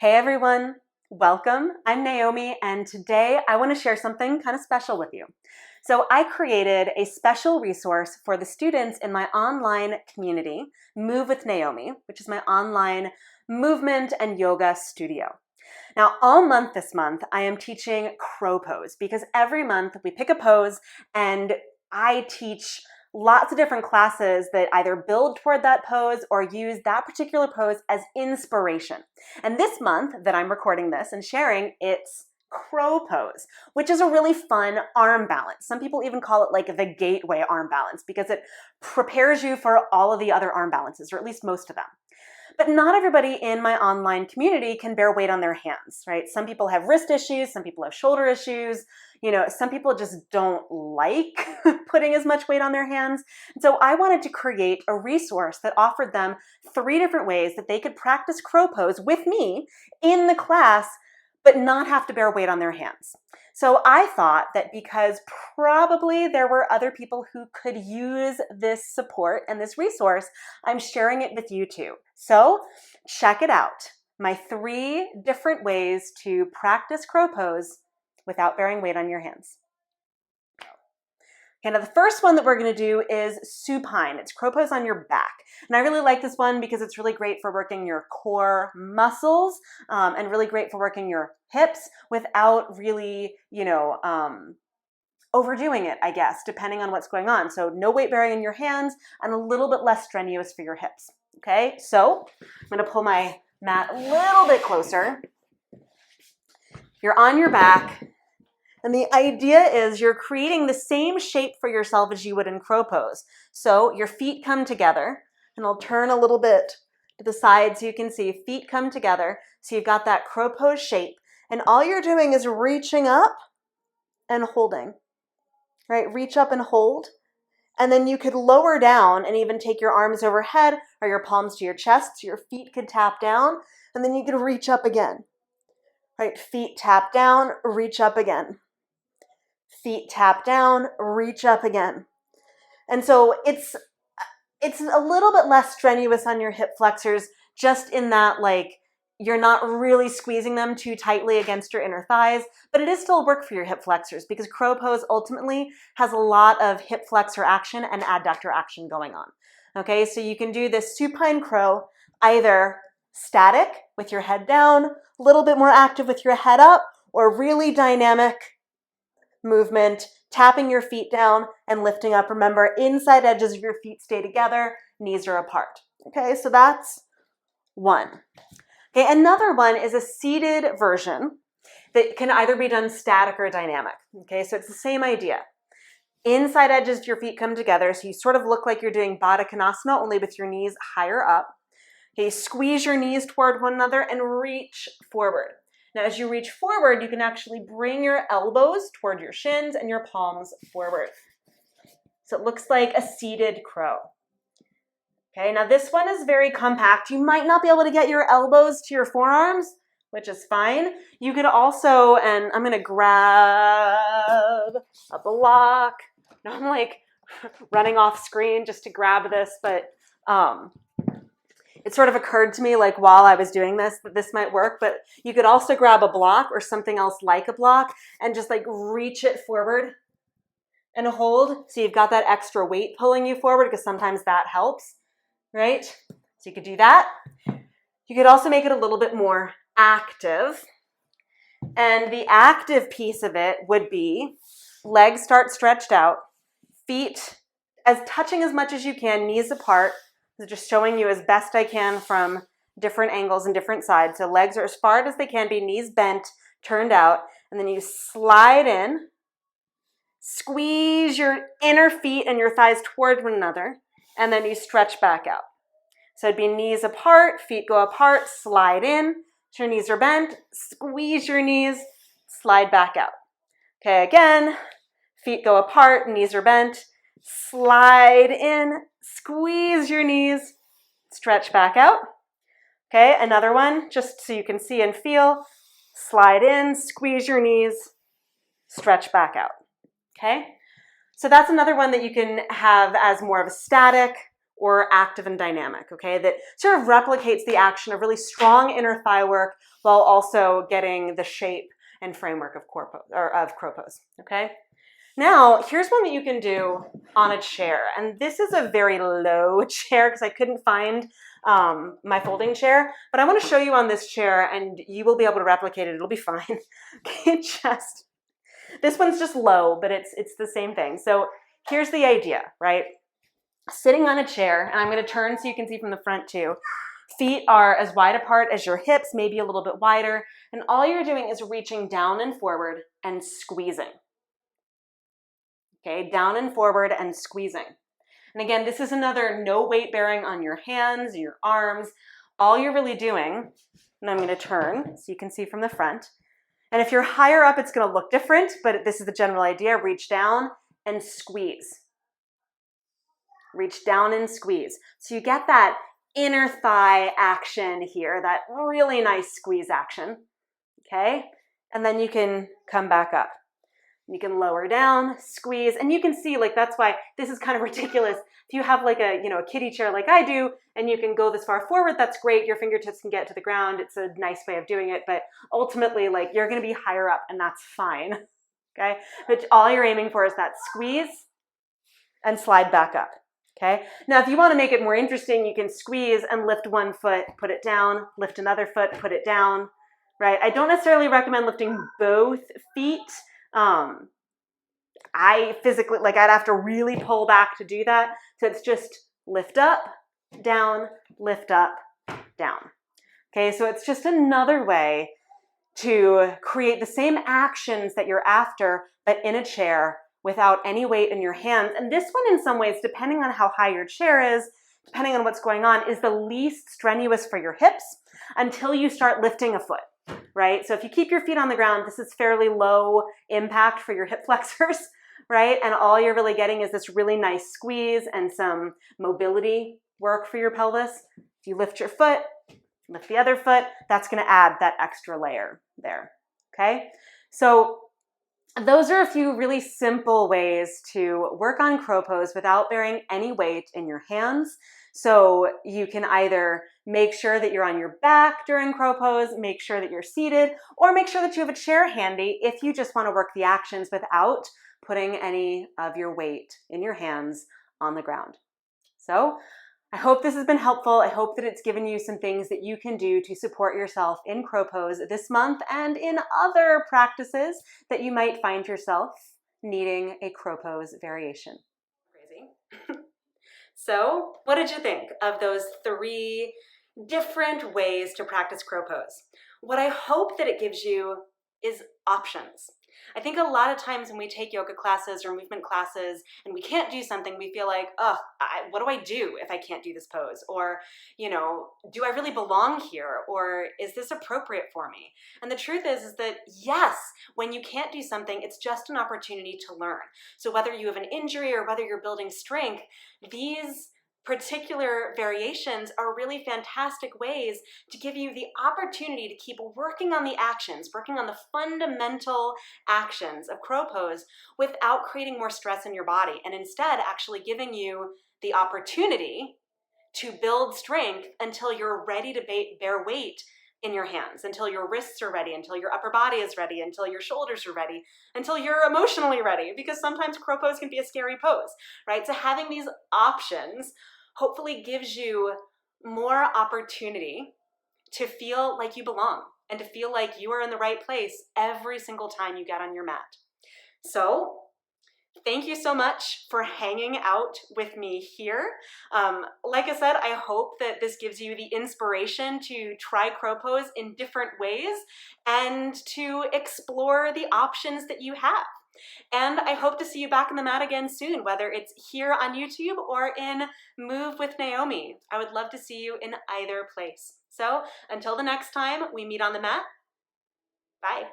Hey everyone, welcome. I'm Naomi, and today I want to share something kind of special with you. So I created a special resource for the students in my online community, Move with Naomi, which is my online movement and yoga studio. Now, all month this month, I am teaching crow pose because every month we pick a pose and I teach lots of different classes that either build toward that pose or use that particular pose as inspiration. And this month that I'm recording this and sharing, it's crow pose, which is a really fun arm balance. Some people even call it like the gateway arm balance because it prepares you for all of the other arm balances, or at least most of them. But not everybody in my online community can bear weight on their hands, right? Some people have wrist issues, some people have shoulder issues, some people just don't like putting as much weight on their hands. And so I wanted to create a resource that offered them 3 different ways that they could practice crow pose with me in the class, but not have to bear weight on their hands. So I thought that because probably there were other people who could use this support and this resource, I'm sharing it with you too. So check it out. My 3 different ways to practice crow pose without bearing weight on your hands. Okay, now the first one that we're going to do is supine. It's crow pose on your back. And I really like this one because it's really great for working your core muscles and really great for working your hips without really, overdoing it, I guess, depending on what's going on. So no weight bearing in your hands and a little bit less strenuous for your hips. Okay, so I'm going to pull my mat a little bit closer. You're on your back. And the idea is you're creating the same shape for yourself as you would in crow pose. So your feet come together, and I'll turn a little bit to the side so you can see feet come together. So you've got that crow pose shape, and all you're doing is reaching up and holding, right? Reach up and hold. And then you could lower down and even take your arms overhead or your palms to your chest so your feet could tap down, and then you could reach up again, right? Feet tap down, reach up again. Feet tap down, reach up again. And so it's a little bit less strenuous on your hip flexors, just in that you're not really squeezing them too tightly against your inner thighs, but it is still work for your hip flexors because crow pose ultimately has a lot of hip flexor action and adductor action going on. Okay, so you can do this supine crow either static with your head down, a little bit more active with your head up, or really dynamic movement, tapping your feet down and lifting up. Remember, inside edges of your feet stay together, knees are apart. Okay, so that's one. Okay, another one is a seated version that can either be done static or dynamic. Okay, so it's the same idea. Inside edges of your feet come together, so you sort of look like you're doing Baddha Konasana, only with your knees higher up. Okay, squeeze your knees toward one another and reach forward. Now, as you reach forward, you can actually bring your elbows toward your shins and your palms forward. So it looks like a seated crow. Okay, now this one is very compact. You might not be able to get your elbows to your forearms, which is fine. You could also, and I'm going to grab a block. Now I'm running off screen just to grab this, but it sort of occurred to me while I was doing this that this might work, but you could also grab a block or something else like a block and just reach it forward and hold. So you've got that extra weight pulling you forward because sometimes that helps, right? So you could do that. You could also make it a little bit more active. And the active piece of it would be legs start stretched out, feet touching as much as you can, knees apart. So just showing you as best I can from different angles and different sides. So legs are as far as they can be, knees bent, turned out, and then you slide in, squeeze your inner feet and your thighs toward one another, and then you stretch back out. So it'd be knees apart, feet go apart, slide in, so your knees are bent, squeeze your knees, slide back out. Okay, again, feet go apart, knees are bent, slide in, squeeze your knees, stretch back out. Okay, another one, just so you can see and feel. Slide in, squeeze your knees, stretch back out. Okay, so that's another one that you can have as more of a static or active and dynamic, okay? That sort of replicates the action of really strong inner thigh work while also getting the shape and framework of crow pose, okay? Now, here's one that you can do on a chair, and this is a very low chair because I couldn't find my folding chair, but I want to show you on this chair, and you will be able to replicate it. It'll be fine. Okay, this one's just low, but it's the same thing. So here's the idea, right? Sitting on a chair, and I'm going to turn so you can see from the front too. Feet are as wide apart as your hips, maybe a little bit wider, and all you're doing is reaching down and forward and squeezing. Okay, down and forward and squeezing. And again, this is another no weight bearing on your hands, your arms. All you're really doing, and I'm going to turn so you can see from the front. And if you're higher up, it's going to look different, but this is the general idea. Reach down and squeeze. Reach down and squeeze. So you get that inner thigh action here, that really nice squeeze action. Okay? And then you can come back up. You can lower down, squeeze, and you can see, like, that's why this is kind of ridiculous. If you have like a kiddie chair like I do, and you can go this far forward, that's great. Your fingertips can get to the ground. It's a nice way of doing it, but ultimately, like, you're going to be higher up, and that's fine. Okay? But all you're aiming for is that squeeze and slide back up. Okay? Now, if you want to make it more interesting, you can squeeze and lift one foot, put it down, lift another foot, put it down. Right? I don't necessarily recommend lifting both feet. I physically, like, I'd have to really pull back to do that. So it's just lift up, down, down. Okay, so it's just another way to create the same actions that you're after, but in a chair without any weight in your hands. And this one, in some ways, depending on how high your chair is, depending on what's going on, is the least strenuous for your hips until you start lifting a foot. Right? So if you keep your feet on the ground, this is fairly low impact for your hip flexors, right? And all you're really getting is this really nice squeeze and some mobility work for your pelvis. If you lift your foot, lift the other foot, that's going to add that extra layer there, okay? So those are a few really simple ways to work on crow pose without bearing any weight in your hands. So you can either make sure that you're on your back during crow pose, make sure that you're seated, or make sure that you have a chair handy if you just want to work the actions without putting any of your weight in your hands on the ground. So I hope this has been helpful. I hope that it's given you some things that you can do to support yourself in crow pose this month and in other practices that you might find yourself needing a crow pose variation. Crazy. So what did you think of those 3 different ways to practice crow pose? What I hope that it gives you is options. I think a lot of times when we take yoga classes or movement classes and we can't do something, we feel like, oh, what do I do if I can't do this pose? Or, do I really belong here? Or is this appropriate for me? And the truth is that yes, when you can't do something, it's just an opportunity to learn. So whether you have an injury or whether you're building strength, these particular variations are really fantastic ways to give you the opportunity to keep working on the actions, working on the fundamental actions of crow pose without creating more stress in your body, and instead actually giving you the opportunity to build strength until you're ready to bear weight in your hands, until your wrists are ready, until your upper body is ready, until your shoulders are ready, until you're emotionally ready, because sometimes crow pose can be a scary pose, right? So having these options hopefully gives you more opportunity to feel like you belong and to feel like you are in the right place every single time you get on your mat. So thank you so much for hanging out with me here. Like I said, I hope that this gives you the inspiration to try crow pose in different ways and to explore the options that you have. And I hope to see you back on the mat again soon, whether it's here on YouTube or in Move with Naomi. I would love to see you in either place. So until the next time we meet on the mat, bye.